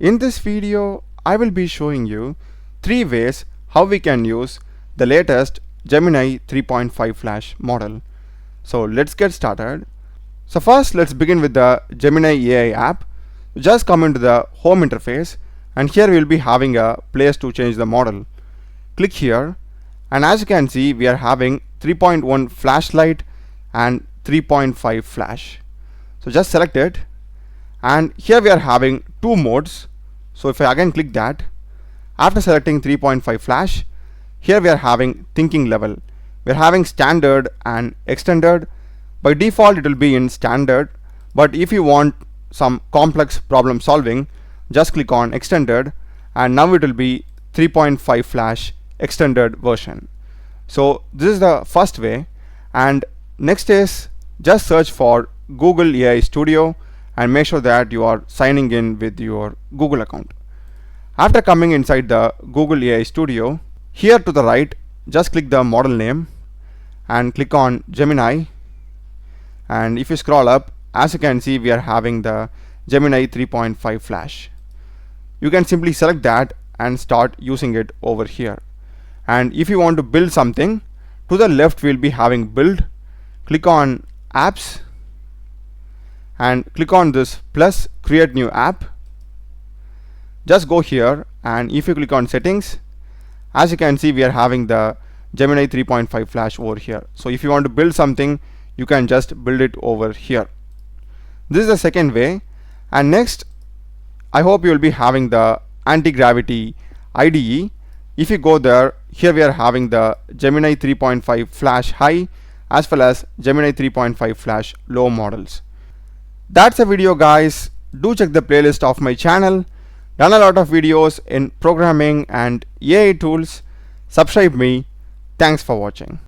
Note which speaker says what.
Speaker 1: In this video, I will be showing you 3 ways how we can use the latest Gemini 3.5 Flash model. So let's get started. So first, let's begin with the Gemini AI app. Just come into the home interface, and here we will be having a place to change the model. Click here, and as you can see, we are having 3.1 flashlight and 3.5 flash. So just select it, and here we are having two modes. So if I again click that, after selecting 3.5 flash, here we are having thinking level. We are having standard and extended. By default it will be in standard, but if you want some complex problem solving, just click on extended, and now it will be 3.5 flash extended version. So this is the first way, and next is just search for Google AI Studio and make sure that you are signing in with your Google account. After coming inside the Google AI Studio, here to the right, just click the model name and click on Gemini, and if you scroll up, as you can see, we are having the Gemini 3.5 flash. You can simply select that and start using it over here. And if you want to build something, to the left we'll be having build. Click on apps and click on this plus create new app. Just go here, and if you click on settings, as you can see, we are having the Gemini 3.5 flash over here. So if you want to build something, you can just build it over here. This is the second way. And next, I hope you will be having the Antigravity IDE. If you go there, here we are having the Gemini 3.5 flash high as well as Gemini 3.5 flash low models. That's the video, guys. Do check the playlist of my channel. Done a lot of videos in programming and AI tools. Subscribe me. Thanks for watching.